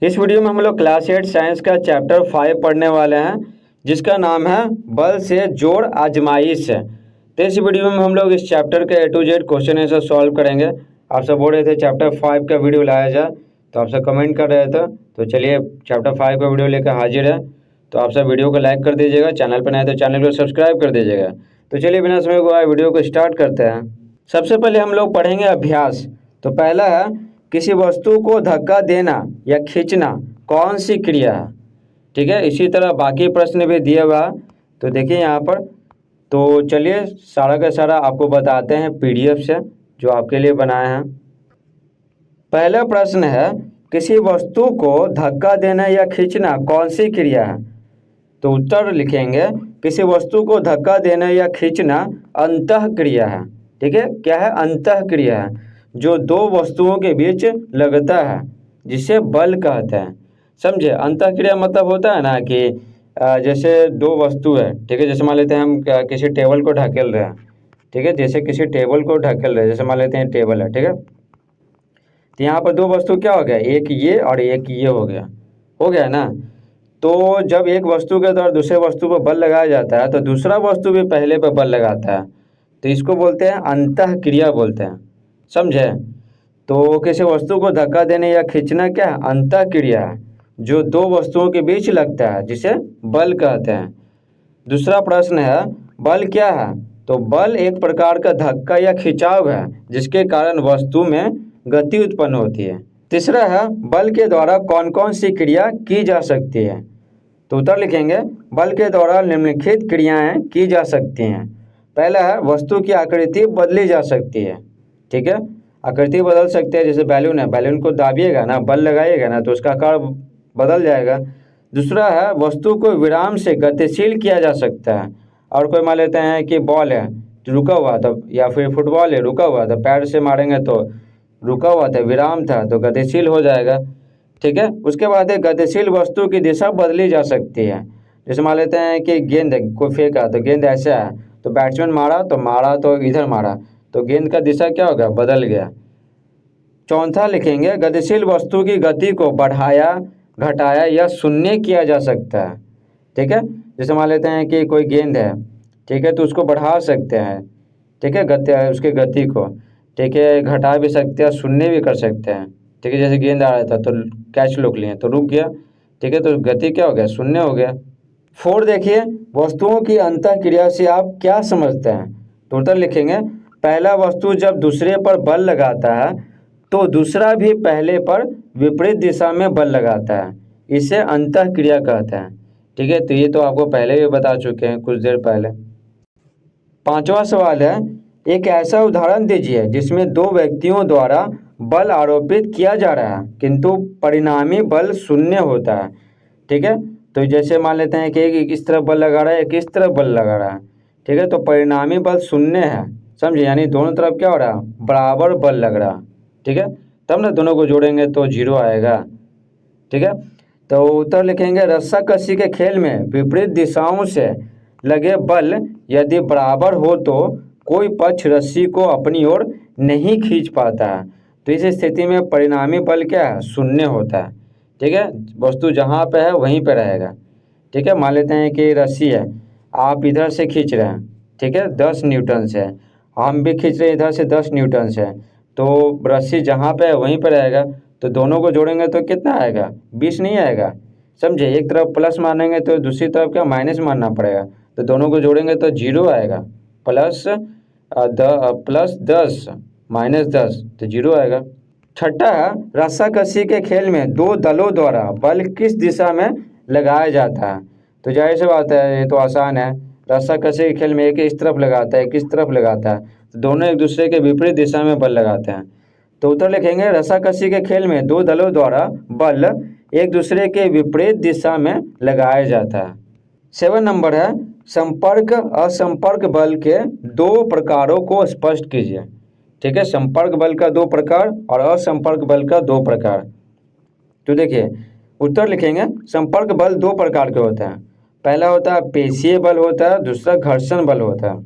इस वीडियो में हम लोग क्लास 8 साइंस का चैप्टर 5 पढ़ने वाले हैं, जिसका नाम है बल से जोड़ आजमाइश। तो इस वीडियो में हम लोग इस चैप्टर के A to Z question answer solve करेंगे। आप सब बोल रहे थे चैप्टर 5 का वीडियो लाया जाए, तो आप सब कमेंट कर रहे थे, तो चलिए चैप्टर 5 का वीडियो लेकर हाजिर है। तो आप सब वीडियो को लाइक कर दीजिएगा, चैनल पर नए तो चैनल को सब्सक्राइब कर दीजिएगा। तो चलिए बिना समय गवाए वीडियो को स्टार्ट करते हैं। सबसे पहले हम लोग पढ़ेंगे अभ्यास। तो पहला है, किसी वस्तु को धक्का देना या खींचना कौन सी क्रिया है। ठीक है, इसी तरह बाकी प्रश्न भी दिए हुआ है, तो देखिए यहाँ पर। तो चलिए सारा का सारा आपको बताते हैं PDF से, जो आपके लिए बनाए हैं। पहला प्रश्न है, किसी वस्तु को धक्का देना या खींचना कौन सी क्रिया है। तो उत्तर लिखेंगे, किसी वस्तु को धक्का देना या खींचना अंतः क्रिया है। ठीक है, क्या है? अंतः क्रिया है, जो दो वस्तुओं के बीच लगता है, जिसे बल कहते हैं। समझे? अंतः क्रिया मतलब होता है ना कि जैसे दो वस्तु है, ठीक है। जैसे मान लेते हैं हम किसी टेबल को ढकेल रहे हैं, ठीक है। जैसे किसी टेबल को ढकेल रहे हैं, जैसे मान लेते हैं टेबल है, ठीक है। तो यहाँ पर दो वस्तु क्या हो गया, एक ये और एक ये हो गया ना। तो जब एक वस्तु के द्वारा दूसरे वस्तु पर बल लगाया जाता है, तो दूसरा वस्तु भी पहले पर बल लगाता है, तो इसको बोलते हैं अंतः क्रिया बोलते हैं। समझे? तो किसी वस्तु को धक्का देने या खींचना क्या है? अंतः क्रिया है, जो दो वस्तुओं के बीच लगता है, जिसे बल कहते हैं। दूसरा प्रश्न है, बल क्या है। तो बल एक प्रकार का धक्का या खिंचाव है, जिसके कारण वस्तु में गति उत्पन्न होती है। तीसरा है, बल के द्वारा कौन कौन सी क्रिया की जा सकती है। तो उत्तर लिखेंगे, बल के द्वारा निम्नलिखित क्रियाएं की जा सकती हैं। पहला है, वस्तु की आकृति बदली जा सकती है। ठीक है, आकृति बदल सकते हैं। जैसे बैलून है, बैलून को दाबिएगा ना, बल लगाइएगा ना, तो उसका आकार बदल जाएगा। दूसरा है, वस्तु को विराम से गतिशील किया जा सकता है। और कोई मान लेते हैं कि बॉल है तो रुका हुआ, तो या फिर फुटबॉल है रुका हुआ, तो पैर से मारेंगे तो रुका हुआ था, विराम था, तो गतिशील हो जाएगा। ठीक है। उसके बाद एक गतिशील वस्तु की दिशा बदली जा सकती है। जैसे मान लेते हैं कि गेंद कोई फेंका, तो गेंद ऐसा है, तो बैट्समैन मारा तो इधर मारा, तो गेंद का दिशा क्या होगा, बदल गया। चौथा लिखेंगे, गतिशील वस्तु की गति को बढ़ाया, घटाया या शून्य किया जा सकता है। ठीक है, जैसे मान लेते हैं कि कोई गेंद है, ठीक है, तो उसको बढ़ा सकते हैं, ठीक है, उसके गति को, ठीक है, घटा भी सकते हैं, शून्य भी कर सकते हैं। ठीक है, जैसे गेंद आ रहा था तो कैच रोक लिए तो रुक गया, ठीक है, तो गति क्या हो गया, शून्य हो गया। 4 देखिए, वस्तुओं की अंतः क्रिया से आप क्या समझते हैं। तो उत्तर लिखेंगे, पहला वस्तु जब दूसरे पर बल लगाता है, तो दूसरा भी पहले पर विपरीत दिशा में बल लगाता है, इसे अंतः क्रिया कहते हैं। ठीक है, तो ये तो आपको पहले भी बता चुके हैं कुछ देर पहले। 5वां सवाल है, एक ऐसा उदाहरण दीजिए जिसमें दो व्यक्तियों द्वारा बल आरोपित किया जा रहा है, किंतु परिणामी बल शून्य होता है। ठीक है, तो जैसे मान लेते हैं कि एक इस तरफ बल लगा रहा है, एक इस तरफ बल लगा रहा है, ठीक है, तो परिणामी बल शून्य है। समझे? यानी दोनों तरफ क्या हो रहा है, बराबर बल लग रहा। ठीक है, तब ना दोनों को जोड़ेंगे तो 0 आएगा। ठीक है, तो उत्तर लिखेंगे, रस्साकसी के खेल में विपरीत दिशाओं से लगे बल यदि बराबर हो, तो कोई पक्ष रस्सी को अपनी ओर नहीं खींच पाता है, तो इस स्थिति में परिणामी बल क्या है, शून्य होता है। ठीक है, वस्तु जहाँ पे है वहीं पे रहेगा। ठीक है, मान लेते हैं कि रस्सी है, आप इधर से खींच रहे हैं, ठीक है, 10 न्यूटन से, हम भी खींच रहे हैं इधर से 10 न्यूटन से, तो रस्सी जहाँ पे है वहीं पे रहेगा। तो दोनों को जोड़ेंगे तो कितना आएगा, 20 नहीं आएगा। समझे? एक तरफ प्लस मानेंगे तो दूसरी तरफ क्या, माइनस मानना पड़ेगा, तो दोनों को जोड़ेंगे तो 0 आएगा। प्लस 10 माइनस 10, तो 0 आएगा। छठा है, रस्साकसी के खेल में दो दलों द्वारा बल किस दिशा में लगाया जाता है। तो जाहिर सी बात है, ये तो आसान है। रस्साकसी के खेल में एक इस तरफ लगाता है, एक इस तरफ लगाता है, तो दोनों एक दूसरे के विपरीत दिशा में बल लगाते हैं। तो उत्तर लिखेंगे, रस्साकसी के खेल में दो दलों द्वारा बल एक दूसरे के विपरीत दिशा में लगाया जाता है। 7 नंबर है, संपर्क असंपर्क बल के दो प्रकारों को स्पष्ट कीजिए। ठीक है, संपर्क बल का 2 प्रकार और असंपर्क बल का 2 प्रकार। तो देखिए उत्तर लिखेंगे, संपर्क बल 2 प्रकार के होते हैं। पहला होता है पेशीय बल होता है, दूसरा घर्षण बल होता है।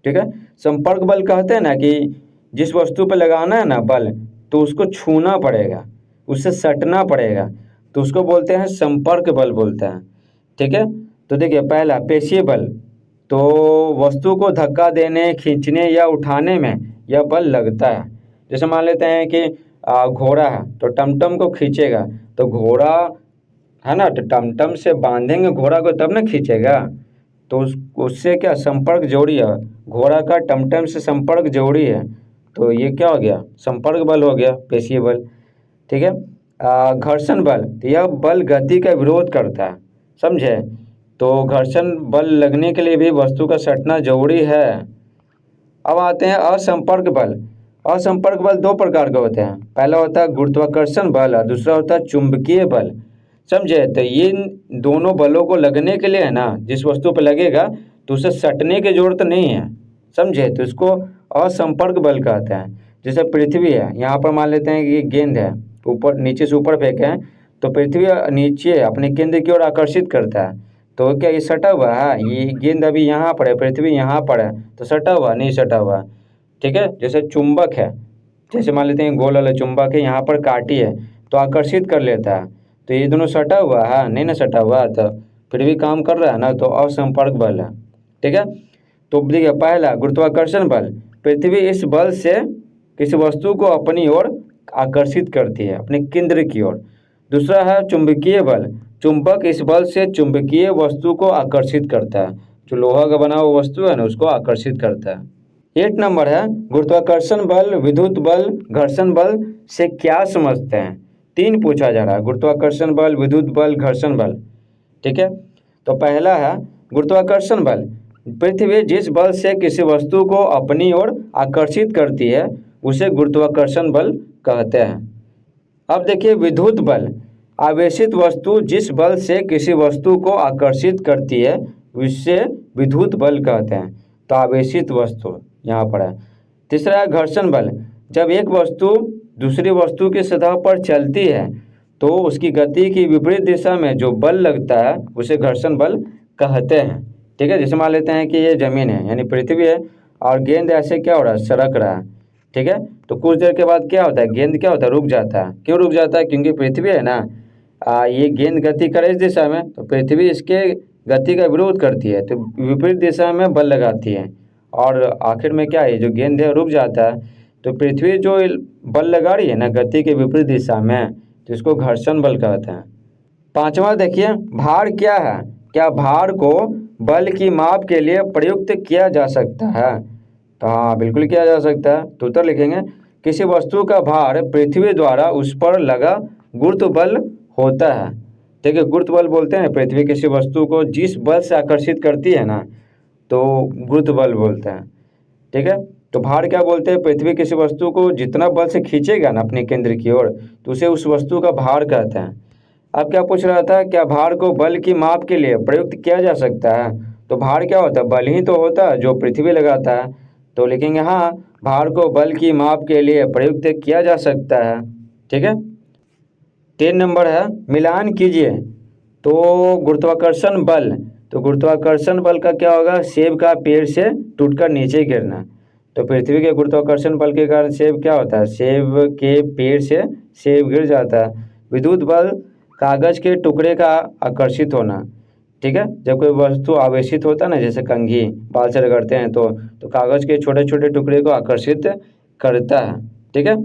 ठीक है, संपर्क बल कहते हैं ना कि जिस वस्तु पर लगाना है ना बल, तो उसको छूना पड़ेगा, उससे सटना पड़ेगा, तो उसको बोलते हैं संपर्क बल बोलते हैं। ठीक है, तो देखिए पहला पेशीय बल, तो वस्तु को धक्का देने, खींचने या उठाने में यह बल लगता है। जैसे मान लेते हैं कि घोड़ा है तो टमटम को खींचेगा, तो घोड़ा है ना, तो टमटम से बांधेंगे घोड़ा को तब ना खींचेगा, तो उससे क्या संपर्क जोड़ी है, घोड़ा का टमटम से संपर्क जोड़ी है, तो ये क्या हो गया, संपर्क बल हो गया, पेशीय बल। ठीक है, घर्षण बल, तो यह बल गति का विरोध करता है, समझे। तो घर्षण बल लगने के लिए भी वस्तु का सटना जरूरी है। अब आते हैं असंपर्क बल। असंपर्क बल दो प्रकार के होते हैं, पहला होता है गुरुत्वाकर्षण बल और दूसरा होता है चुंबकीय बल, समझे। तो ये दोनों बलों को लगने के लिए है ना, जिस वस्तु पर लगेगा तो उसे सटने की जरूरत नहीं है, समझे, तो इसको असंपर्क बल कहते हैं। जैसे पृथ्वी है, यहाँ पर मान लेते हैं कि गेंद है, ऊपर नीचे से ऊपर फेंके हैं, तो पृथ्वी नीचे अपने केंद्र की ओर आकर्षित करता है, तो क्या ये सटा हुआ है, ये गेंद अभी यहाँ पर है, पृथ्वी यहाँ पर है, तो सटा हुआ नहीं, सटा हुआ। ठीक है, जैसे चुंबक है, जैसे मान लेते हैं गोल वाला चुंबक है, यहाँ पर काटी है तो आकर्षित कर लेता है, तो ये दोनों सटा हुआ है नहीं ना, सटा हुआ तो फिर भी काम कर रहा है ना, तो असंपर्क बल है। ठीक है, तो देखिए पहला गुरुत्वाकर्षण बल, पृथ्वी इस बल से किसी वस्तु को अपनी ओर आकर्षित करती है, अपने केंद्र की ओर। दूसरा है चुंबकीय बल, चुंबक इस बल से चुंबकीय वस्तु को आकर्षित करता है, जो लोहा का बना हुआ वस्तु है ना उसको आकर्षित करता है। 8 नंबर है गुरुत्वाकर्षण बल, विद्युत बल, घर्षण बल से क्या समझते हैं। 3 पूछा जा रहा है, गुरुत्वाकर्षण बल, विद्युत बल, घर्षण बल। ठीक है, तो पहला है गुरुत्वाकर्षण बल, पृथ्वी जिस बल से किसी वस्तु को अपनी ओर आकर्षित करती है उसे गुरुत्वाकर्षण बल कहते हैं। अब देखिए विद्युत बल, आवेशित वस्तु जिस बल से किसी वस्तु को आकर्षित करती है उससे विद्युत बल कहते हैं, तो आवेशित वस्तु यहाँ पर है। तीसरा है घर्षण बल, जब एक वस्तु दूसरी वस्तु की सतह पर चलती है तो उसकी गति की विपरीत दिशा में जो बल लगता है उसे घर्षण बल कहते हैं। ठीक है, जैसे मान लेते हैं कि ये जमीन है यानी पृथ्वी है और गेंद ऐसे क्या हो रहा है, सरक रहा है। ठीक है, तो कुछ देर के बाद क्या होता है, गेंद क्या होता है, रुक जाता है। क्यों रुक जाता है, क्योंकि पृथ्वी है ना, ये गेंद गति करे इस दिशा में तो पृथ्वी इसके गति का विरोध करती है, तो विपरीत दिशा में बल लगाती है और आखिर में क्या है, जो गेंद है रुक जाता है। तो पृथ्वी जो बल लगा रही है ना गति के विपरीत दिशा में, तो इसको घर्षण बल कहते हैं। 5वां देखिए भार क्या है, क्या भार को बल की माप के लिए प्रयुक्त किया जा सकता है। तो हाँ बिल्कुल किया जा सकता है, तो उत्तर लिखेंगे किसी वस्तु का भार पृथ्वी द्वारा उस पर लगा गुरुत्व बल होता है। ठीक है, गुरुत्व बल बोलते हैं पृथ्वी किसी वस्तु को जिस बल से आकर्षित करती है ना, तो गुरुत्व बल बोलते हैं। ठीक है, तो भार क्या बोलते हैं, पृथ्वी किसी वस्तु को जितना बल से खींचेगा ना अपने केंद्र की ओर तो उसे उस वस्तु का भार कहते हैं। अब क्या पूछ रहा था, क्या भार को बल की माप के लिए प्रयुक्त किया जा सकता है। तो भार क्या होता है, बल ही तो होता है जो पृथ्वी लगाता है, तो लिखेंगे हाँ भार को बल की माप के लिए प्रयुक्त किया जा सकता है। ठीक है, 3 नंबर है मिलान कीजिए। तो गुरुत्वाकर्षण बल, तो गुरुत्वाकर्षण बल का क्या होगा, सेब का पेड़ से टूटकर नीचे गिरना। तो पृथ्वी के गुरुत्वाकर्षण बल के कारण सेब क्या होता है, सेब के पेड़ से सेब गिर जाता है। विद्युत बल, कागज के टुकड़े का आकर्षित होना। ठीक है, जब कोई वस्तु आवेशित होता है ना, जैसे कंघी बाल से रगड़ते हैं तो कागज के छोटे छोटे टुकड़े को आकर्षित करता है। ठीक है,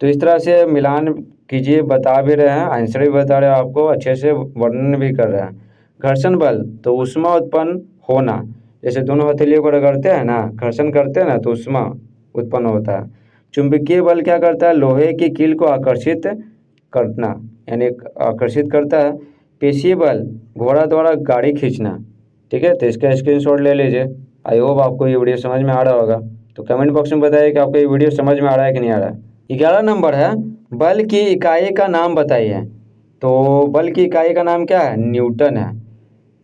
तो इस तरह से मिलान कीजिए, बता भी रहे हैं, आंसर भी बता रहे हैं आपको, अच्छे से वर्णन भी कर रहे हैं। घर्षण बल, तो ऊष्मा उत्पन्न होना, जैसे दोनों हथेलियों को रगड़ते हैं ना, घर्षण करते हैं ना तो ऊष्मा उत्पन्न होता है। चुंबकीय बल क्या करता है, लोहे की कील को आकर्षित करना यानी आकर्षित करता है। पेशीय बल, घोड़ा द्वारा गाड़ी खींचना। ठीक है, तो इसका स्क्रीनशॉट ले लीजिए। आई होप आपको ये वीडियो समझ में आ रहा होगा, तो कमेंट बॉक्स में बताइए कि आपको ये वीडियो समझ में आ रहा है कि नहीं आ रहा है। 11 नंबर है बल की इकाई का नाम बताइए। तो बल की इकाई का नाम क्या है, न्यूटन है।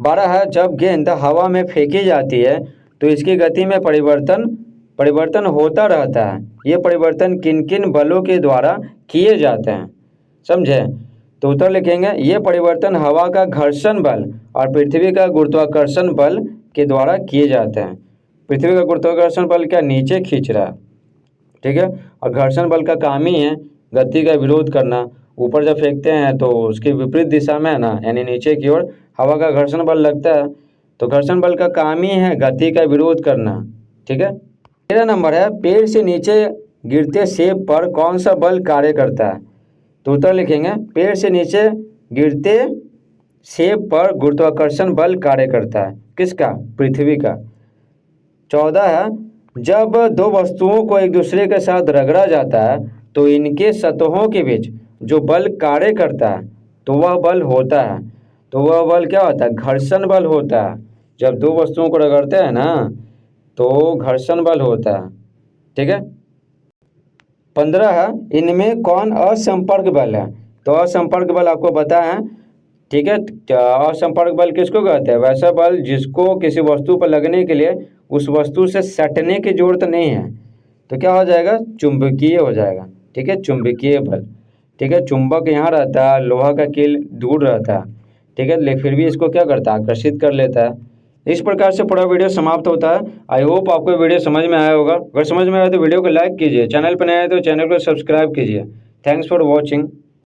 12 है जब गेंद हवा में फेंकी जाती है तो इसकी गति में परिवर्तन होता रहता है, ये परिवर्तन किन किन बलों के द्वारा किए जाते हैं, समझे। तो उत्तर लिखेंगे ये परिवर्तन हवा का घर्षण बल और पृथ्वी का गुरुत्वाकर्षण बल के द्वारा किए जाते हैं। पृथ्वी का गुरुत्वाकर्षण बल क्या नीचे खींच रहा है, ठीक है, और घर्षण बल का काम ही है गति का विरोध करना, ऊपर जब फेंकते हैं तो उसकी विपरीत दिशा में है ना, यानी नीचे की ओर हवा का घर्षण बल लगता है। तो घर्षण बल का काम ही है गति का विरोध करना। ठीक है। 13 नंबर है, पेड़ से नीचे गिरते सेब पर कौन सा बल कार्य करता है? तो उत्तर लिखेंगे, पेड़ से नीचे गिरते सेब पर गुरुत्वाकर्षण बल कार्य करता है। किसका? पृथ्वी का। 14 है, जब दो वस्तुओं को एक दूसरे के साथ रगड़ा जाता है तो इनके सतहों के बीच जो बल कार्य करता है तो वह बल होता है। तो वह बल क्या होता है? घर्षण बल होता है। जब दो वस्तुओं को रगड़ते हैं ना तो घर्षण बल होता है। ठीक है। 15 है, इनमें कौन असंपर्क बल है? तो असंपर्क बल आपको पता है। ठीक है। असंपर्क बल किसको कहते हैं? वैसा बल जिसको किसी वस्तु पर लगने के लिए उस वस्तु से सटने की जरूरत नहीं है। तो क्या हो जाएगा? चुंबकीय हो जाएगा। ठीक है, चुंबकीय बल। ठीक है, चुंबक यहाँ रहता है, लोहा का कील दूर रहता है। ठीक है, लेकिन फिर भी इसको क्या करता है? आकर्षित कर लेता है। इस प्रकार से पूरा वीडियो समाप्त होता है। आई होप आपको वीडियो समझ में आया होगा। अगर समझ में आया तो वीडियो को लाइक कीजिए, चैनल पर नए आए तो चैनल को सब्सक्राइब कीजिए। Thanks for watching.